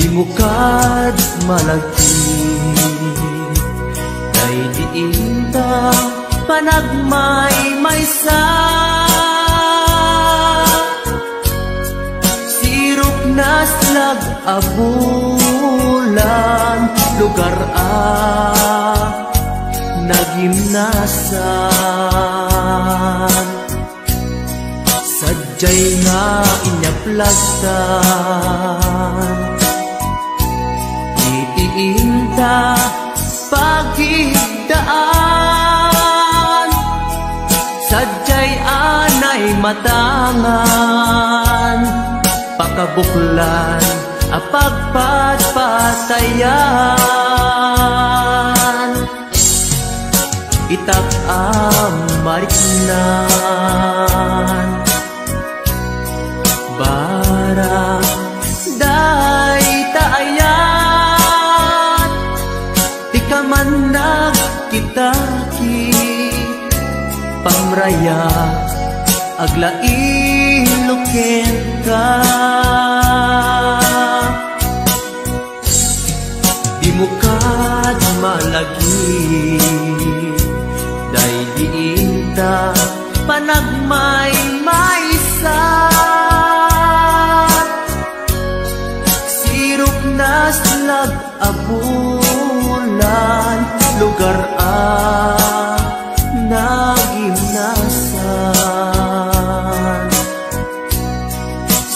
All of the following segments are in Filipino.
Di mo kad malagti Itiinta panagmay-maysa, sirok na slag abulan, lugar nagimnasan. Sadyay nga inyaplagtan, itiinta pagigdaan, sadyay anay matangan, pakabuklan apagpatpatayan. Itak amariknan, barang day taayat, di ka man nagkitaki, pamraya aglain ka. Di mo kad malagi, day diinta panagmay-maysa, sirok na slag abulan, lugar nagimnasan.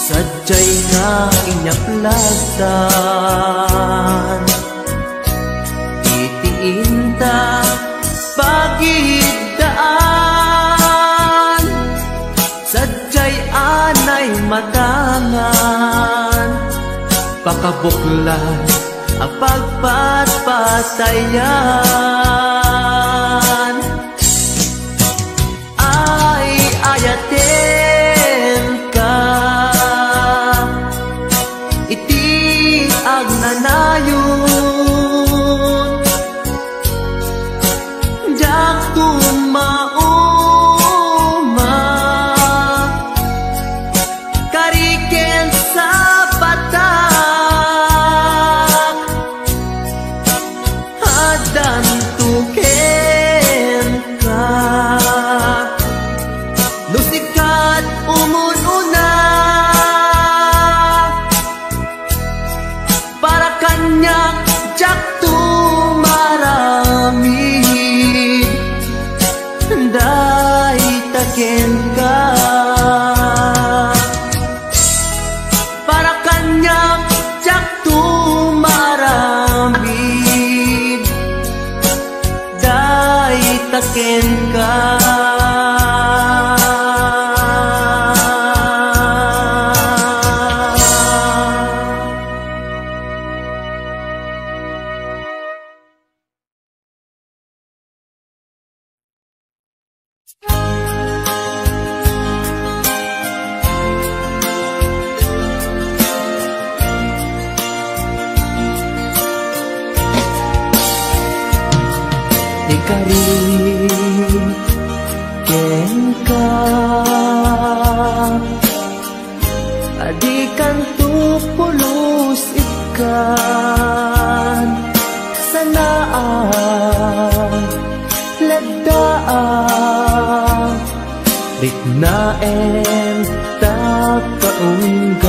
Sadyay nga inyaplagtan, itiinta pagigdaan, sadyay anay matangan, pakabuklan apagpatpatayan. Ay ayaten ka, iti agnanayon, jak tumauma, kariken sa patak, hadan tuken ka, lusikat umununa, para kanyak jak tumaramid, day taken ka, para kanyak jak tumaramid, day taken ka. Ikariken ka, adikan tupulos ikan, sanaan lagdaan, riknaen takaunggan.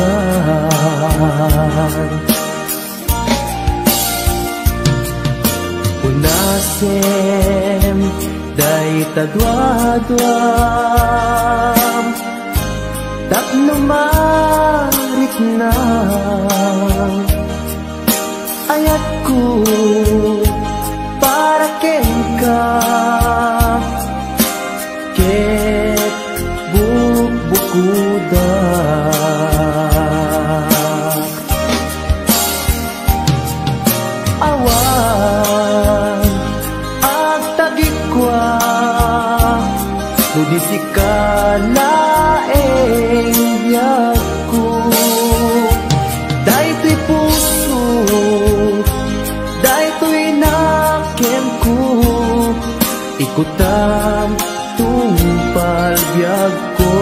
Unasem day tadwadwam, tapno marik na ayat ko para ken ka, ket bukbukuda. Di ka laeng yaku, daytoy puso, daytoy naken ko, ikutan tungpal biyag ko.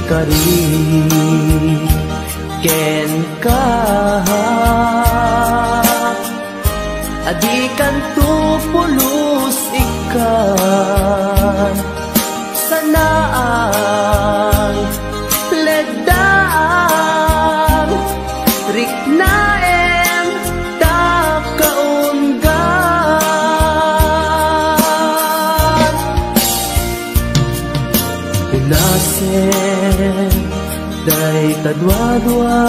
ikari ken ka adikan tu pulos ikan sanaan ledaan riknaen takaungan ulasen day kadwa-dwa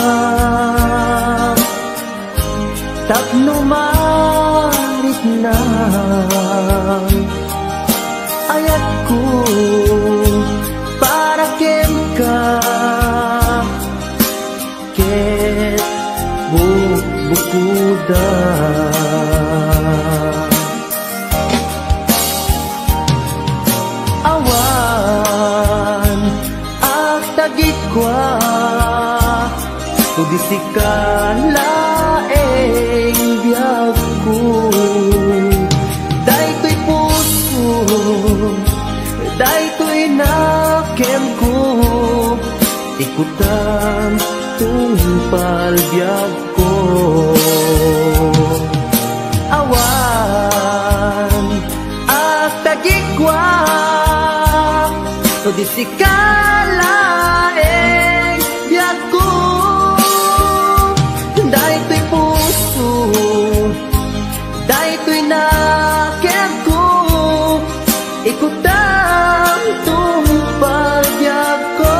tapno marit na ayat ko para ken ka ket bukuda awan ak tagit kwa tudisikan laeng biyag ko daytoy puso daytoy nakem ko ikutan tungpal biyag ko awan at tagikwa tudisikan laeng biyag ko daytoy puso daytoy nakem ko ikutan tungpal biyag ko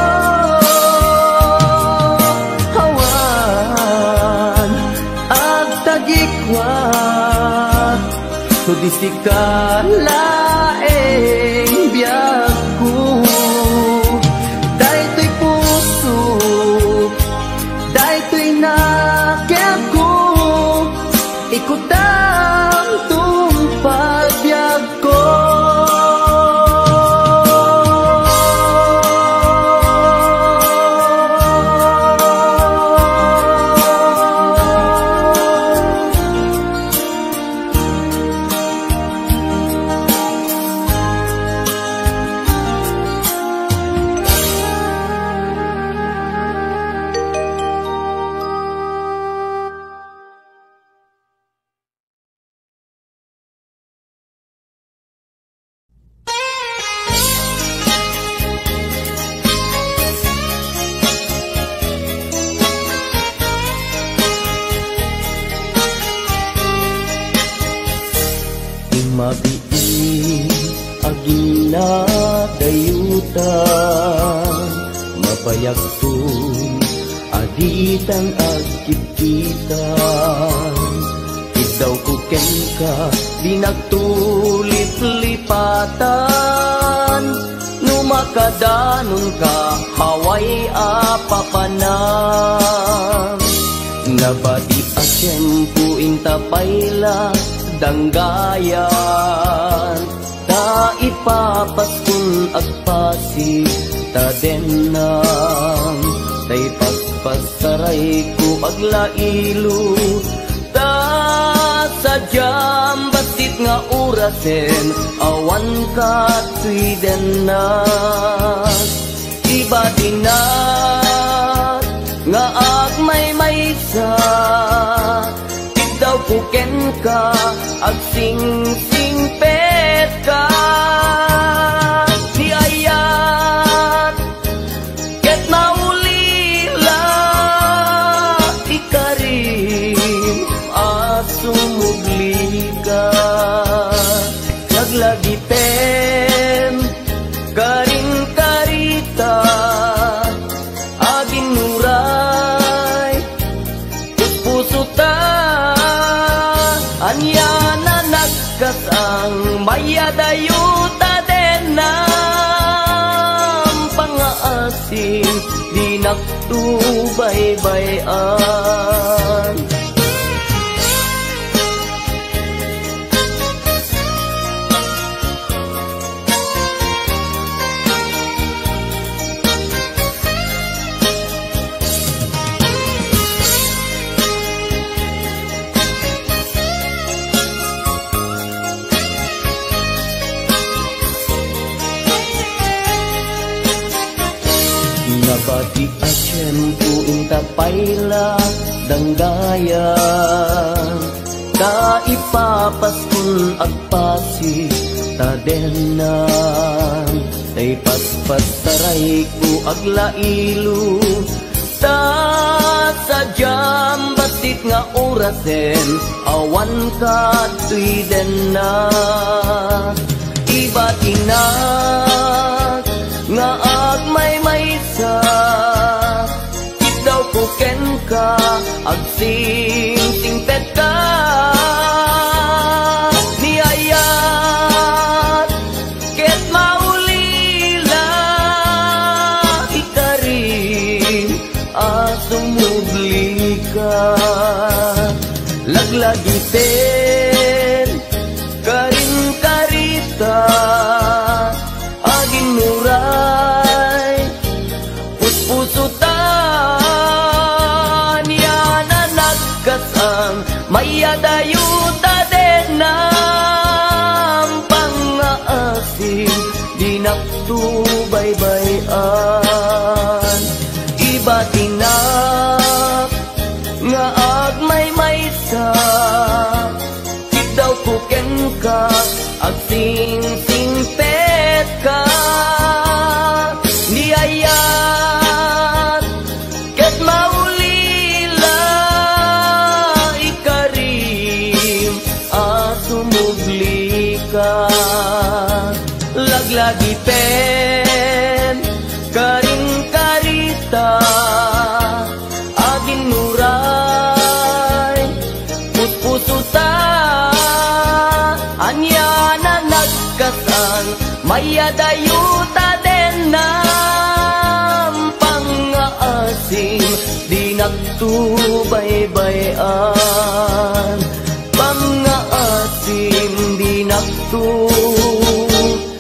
hawan ag tagikwa tudisikan laeng biyag ko daytoy puso daytoy nakem ko ikutan tungpal biyag ko mabiin agina dayutan mabayagtun aditan agkititan idaw ko ken ka di nagtulip-lipatan numakadanon ka haway apapanan nabadi asyempu intapayla danggayan ta ipapaskun agpasig ta denang tay pagpasaray ko aglailo ta sadyam basit nga urasen awan ka tuy denang iba dinat nga agmay-maysa daw puken ka ag sing pet ka di ayat ket maulila ikarim asumugli ka naglagi tem karing karita agin nuray puso ta anya na nagkasang mayadayuta den ng pangaasin di naktubaybayan payla danggayan kaipapaskun agpasi tadenan ay paspas taray ko aglailo ta sadyam batik nga orasen awan ka tuiden na iba't inak nga agmay-maysa daw kuken ka agsing-singpet ka niyayat ket maulila ikarin asumubli ka laglagiten karin karita aging muray puspusutan yan na nagkasang mayadayuta din ng pangaasim di naktubaybayan iba't inak nga agmay-maysa daw kuken ka agsing-singpet ka niyayat ket maulila ikarim asumubli ka laglagiten karing karita aging nuray puspusuta anya na nagkasang mayadayuta din ng pangaasim di naktubaybayan pangaasim di naktubaybayan.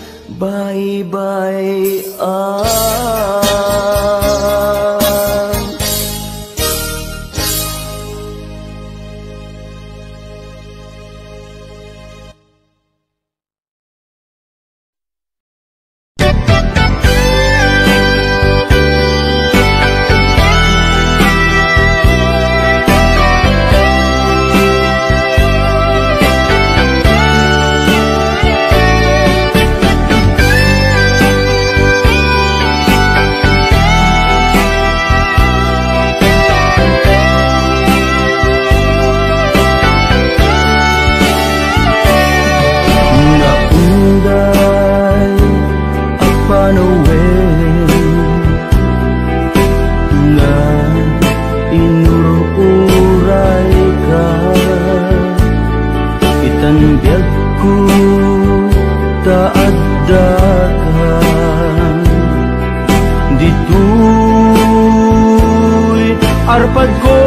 Arpad ko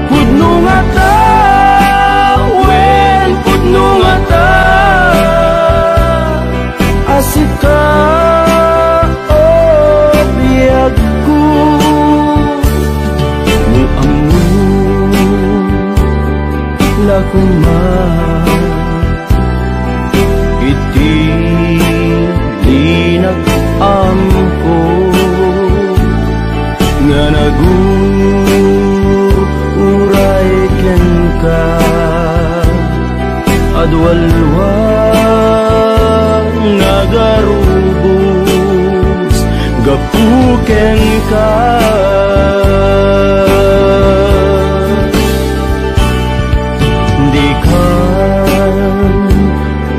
pudno nga ta wen pudno nga ta asita o biyag ko ni amu lakuma iti linak amko nga naguray ken ka adwalwa nga garubos gapuken ka di ka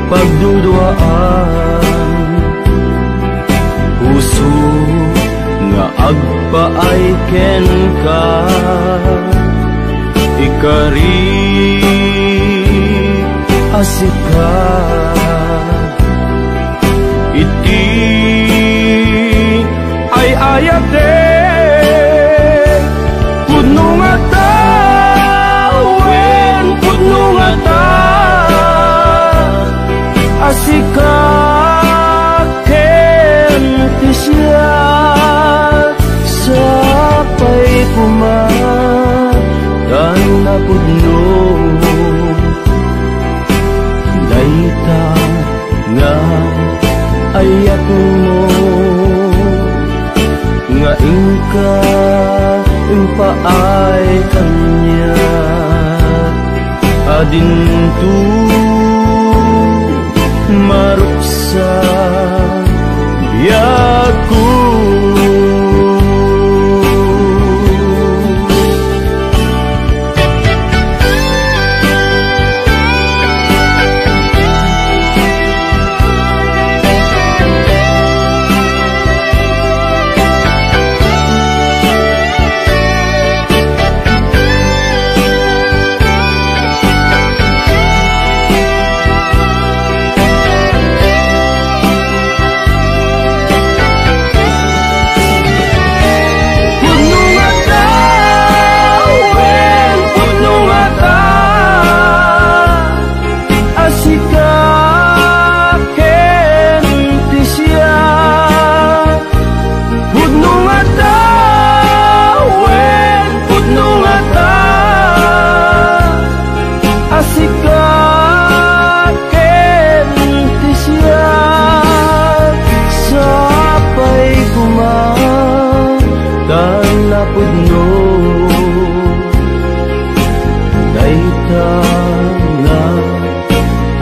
pagdudwaan puso nga agpaay ken ka ikari asika iti ay ayate pudno nga ta wen pudno nga ta asika ken tisya sapay pumadan na pudno dayta nga ayat mo nga ingka adintu maruksa biyaku.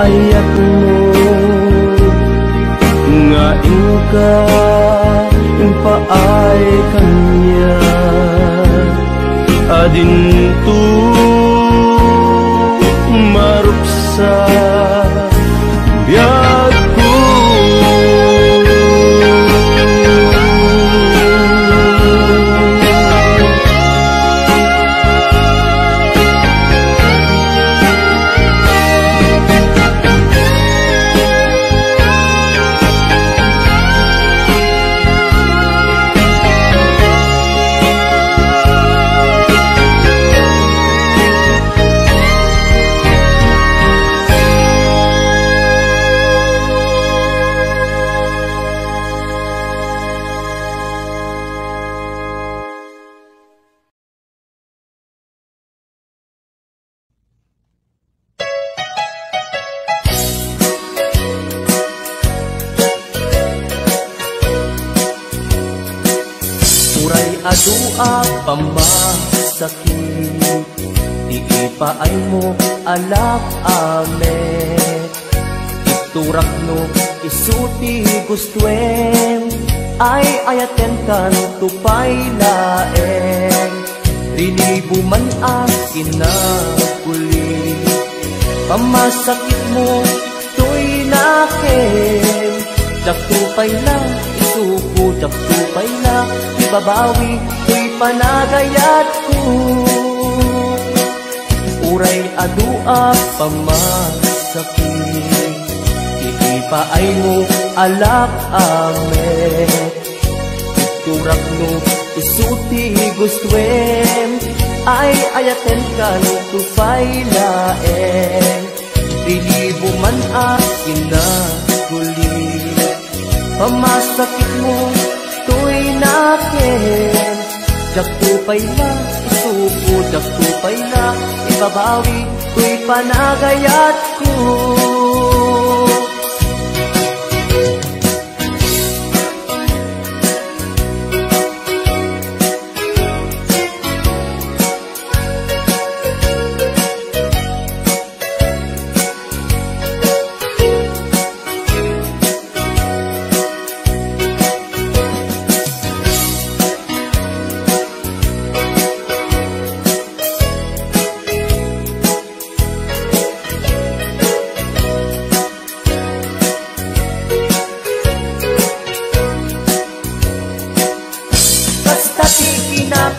Ayak mo nga inka impaay kanya adintu maruksa biyaku. Adua pamasakit, di ipaay mo alak ame. Iturak no isuti gustuen, ay ayaten kan tupay laeng. Rinibo man akin na kuli, pamasakit mo to'y nakin. Daktupay lang, isuko daktupay lang, ibabawi ko'y panagayat ko. Uray adua pamasakit, iipaay mo alak ame. Iturak no isuti gustuen, ay ayaten kan tupay laeng. Rilibo man akin na kuli, pamasakit mo to'y nakin. Daktupay lang, isuko daktupay lang, ibabawi ko'y panagayat ko.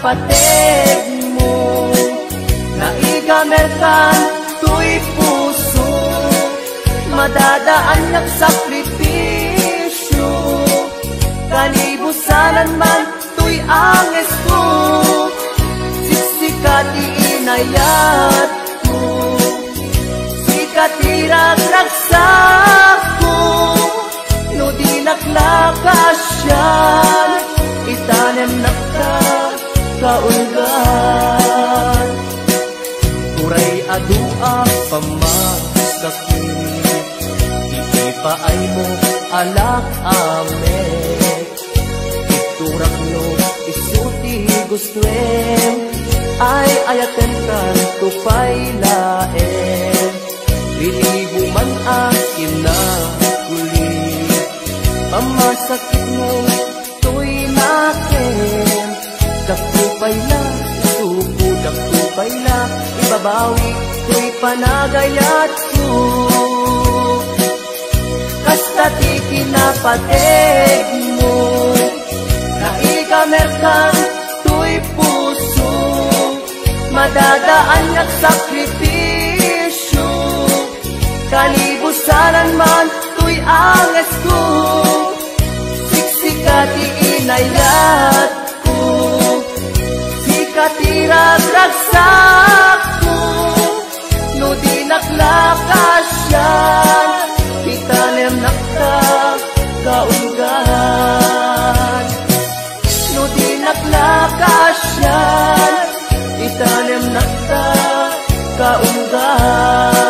Pateg mo, naigamerkan to'y puso, madadaan ng sakripisyo. Kanibusanan man to'y anges ko, siksikat iinayat ko, sikat iragraksak ko. No di naklakasyan, itanem nakta kaulgan. Uray adua pamasakit, iipaay mo alak ame. Iturak no isuti gustuen, ay ayaten kan tupay laeng. panagayat ko kasta ti kinapateg mo naigamerkan tuy puso madadaan at sakripisyo kalibusanan man tuy anges ko siksikati inayat ko sikati ragragsak ko no di naklakasyan itanem nakta kaunggan no di naklakasyan itanem nakta kaunggan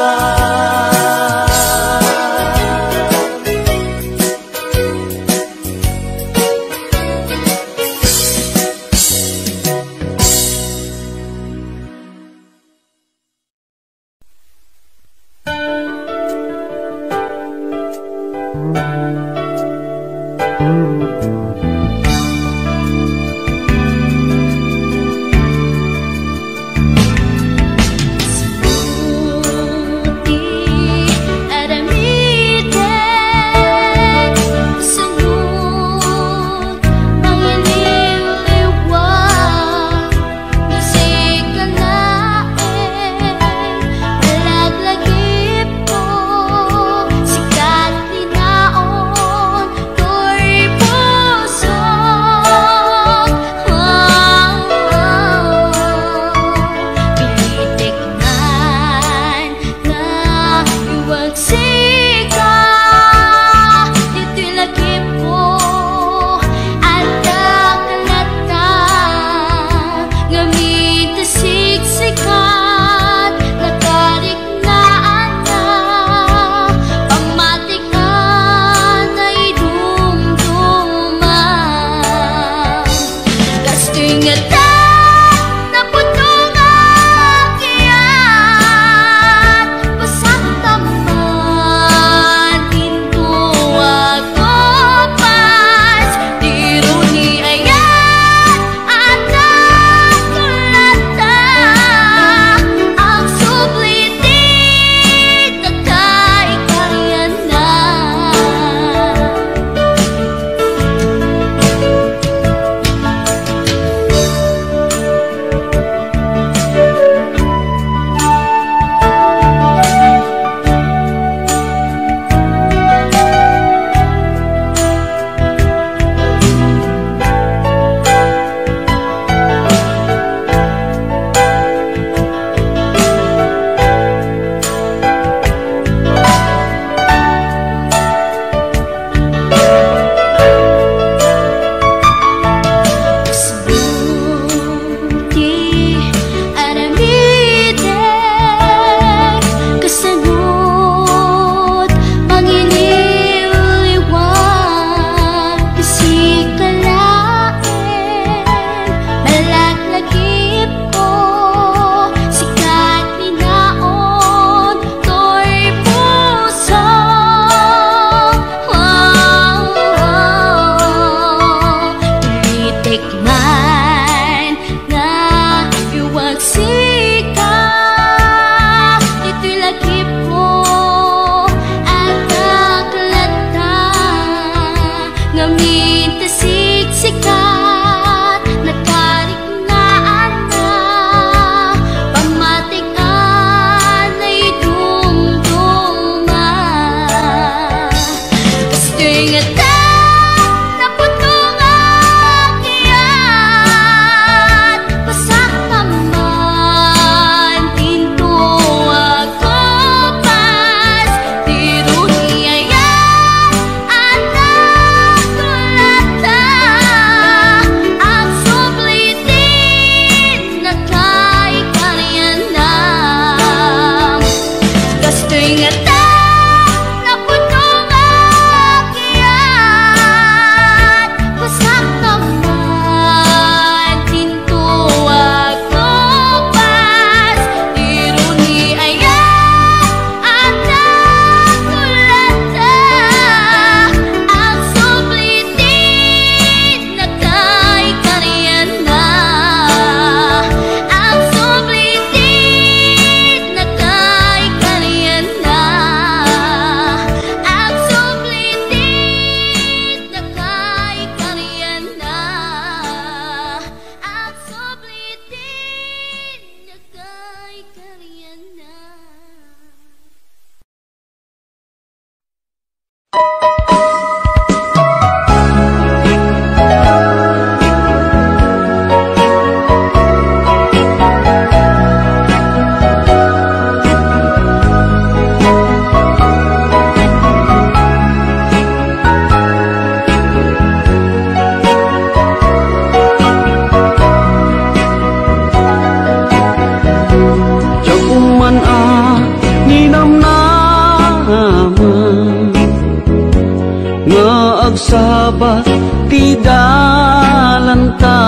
baba ti dalanta.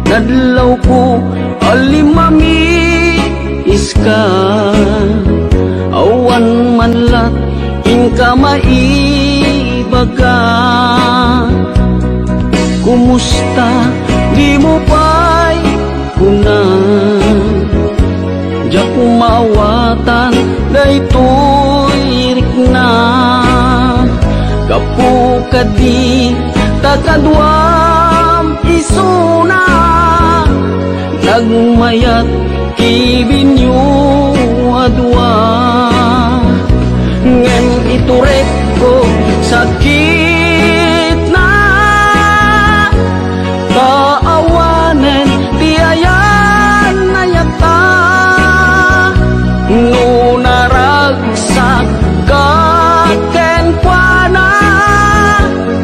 Nadlaw ko alimami iska, awan manlat inka maibaga. Kumusta di mo pa'y kunan, diya kumawatan daytoy rikna. Kapu kadi takadwam isuna, nagmayat kibinyo adwa. Ngem iturek ko sakit na, kaawanen tiayan na yata. Nunaragsak kaken kuana,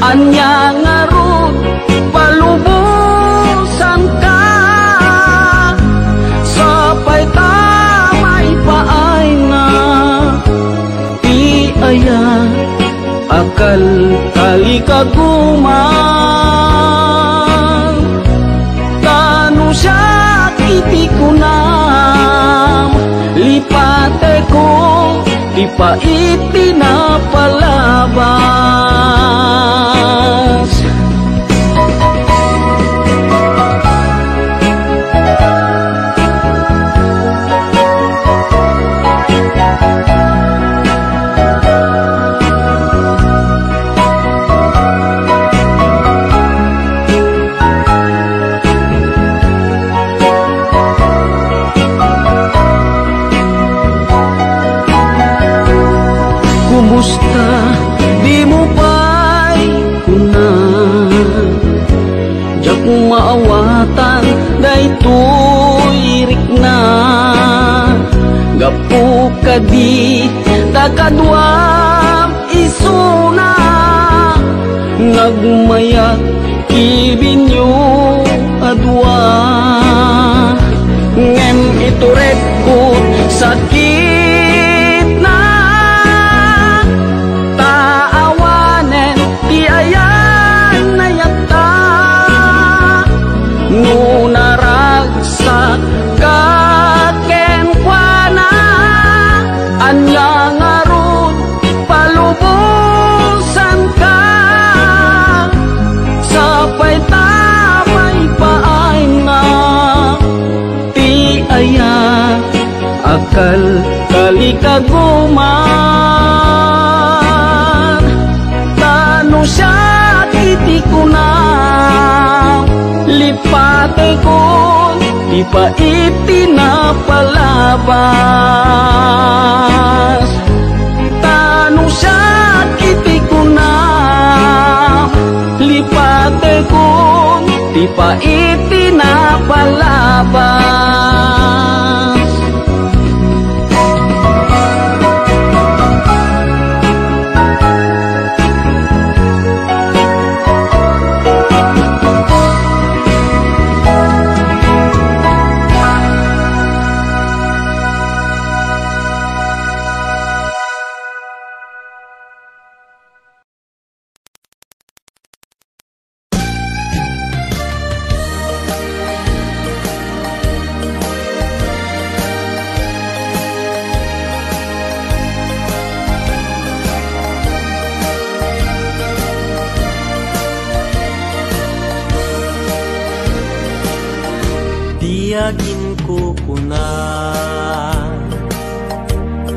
anya ngarut palubusan ka. Sapay tamay paay na ti aya, akal kali kaguman. Tanu siya kiti kunam, lipate ko di pa itinapalabas. Kumusta di mo pa'y kunan, diya kung maawatan daytoy rikna. Gapu kadi takadwam isuna, nagmayat kibinyo adwa. Ngem iturek ko sakit na, taawanen ti ayan na yata. Nunaragsak kaken kuana, anya ngarut palubusan ka. Sapay tamay paay na ti aya, akal kali kaguman. Tanu siya kiti kunam, lipate ko di pa itinapalabas. Tanu siya kiti kunam, lipate ko di pa itinapalabas. Tiyagin ko kuna,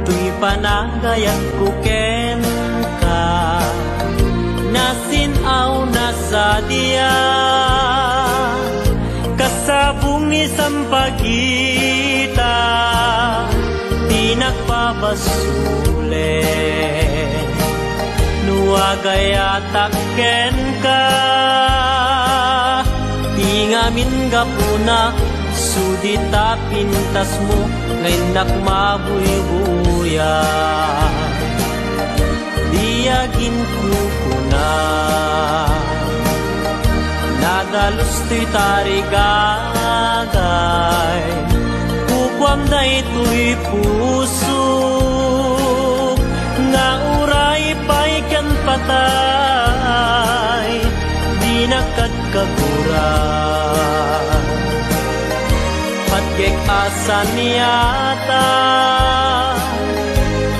tuy panagayat ko ken ka, nasinaw na sa diya, kasabong isang pagita, di nagpabasule, nuagayatak ken ka, di ngamin gapuna, sudita pintas mo ngayon nakmabuy-buya. Diyagin kuna, nadalos to'y tarigagay, kukwam na ito'y puso, nga uray pa'y kan patay. kagura. Patgek asan niyata,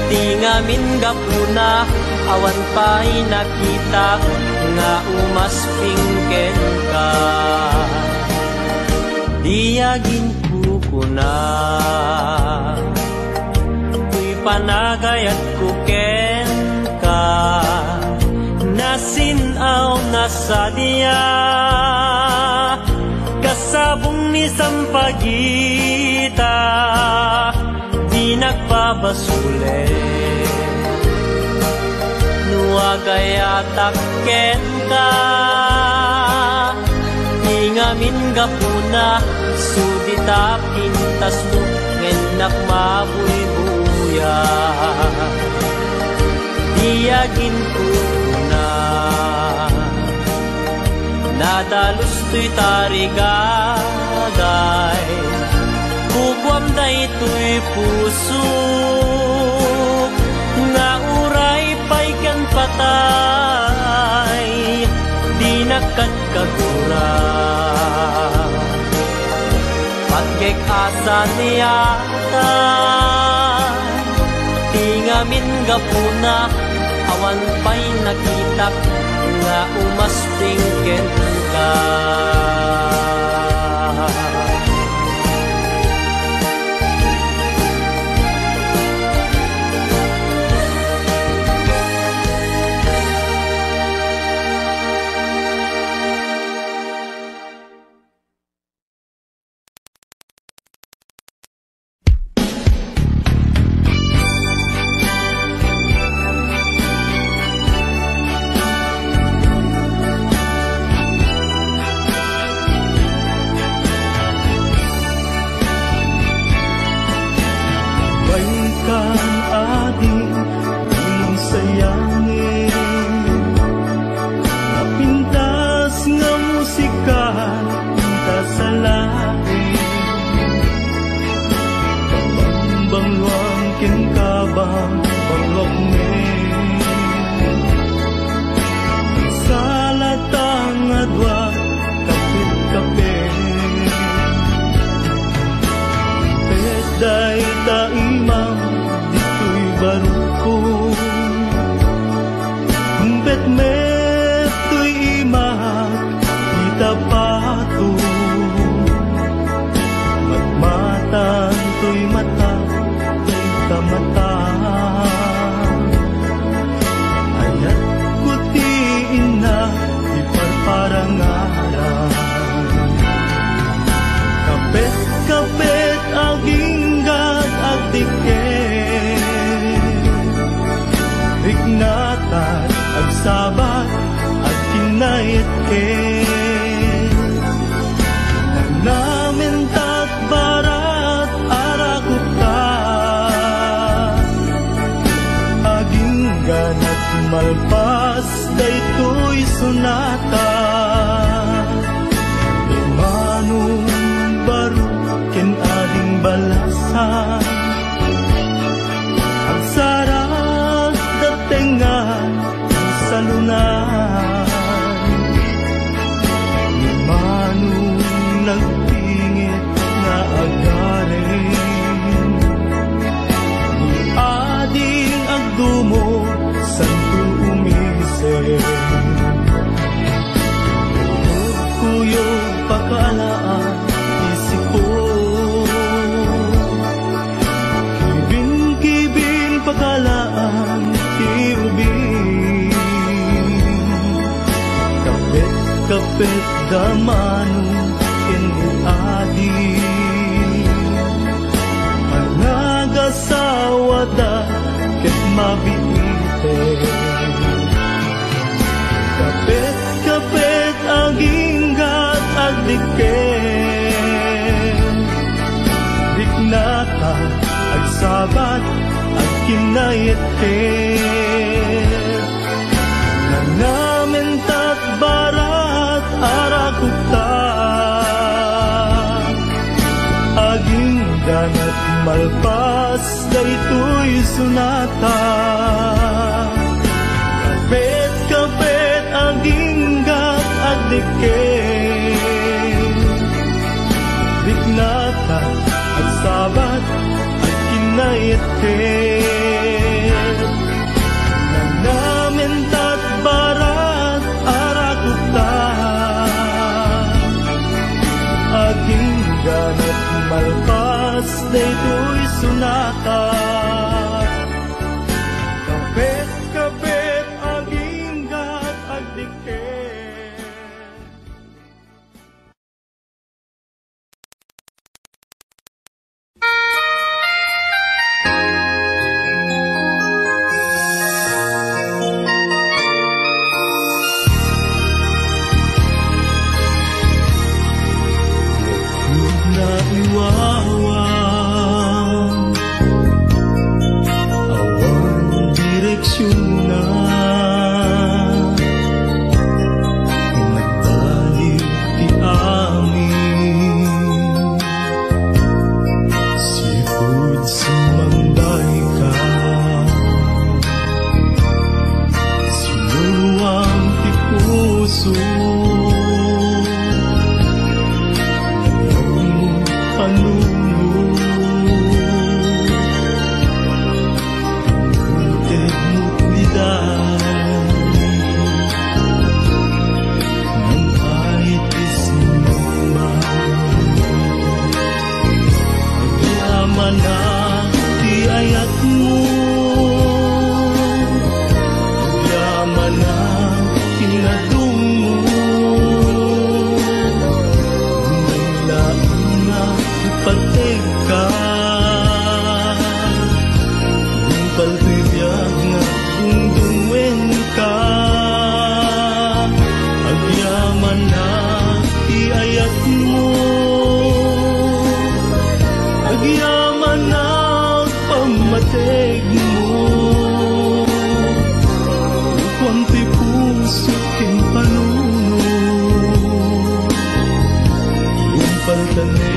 di ngamin gapuna, awan pa'y nakita nga umaspingken ka. Diyagin kukuna, ku'y panagayat kuken ka, nasinaw na sa diya, kasabong ni sampagita, di nagpabasule. Nuagayatak ken ka, ngamin gapuna, sudita pintas mo, ngenak mabuy-buya. Diyagin ko na, nadalus to'y tarigagay, kukwam na ito'y puso, nga uray pa'y kan patay, di nakagkagura. Patgek asan niyata, di ngamin gapuna, awan pa'y nakita nga umaspingken ka. Malpas daytoy sunata, di manong baro ken ading balasan, ang sarap datengan sa lunan, di manong nagpingit na agarin, ni ading agdumo santo umise. Kuyog pakalaan isip ko, kibing-kibing pakalaan kiubing, kapit-kapit damanong kinadi, anagasawa da ket mabiti. Kapit-kapit aginggat agdiken, diknata agsabat agkinayeten, nanamentat barat arakukta, aginggan at malpas daytoy sunata. Kapit-kapit aginggat agdiken, ket namin tat barat arakuta aging ganat malpas daytoy sunata kapet aging gat agdiket. Naiwawan awan direksyon na nagbalik ti amin sipud sumambay ka sinuwang ti puso the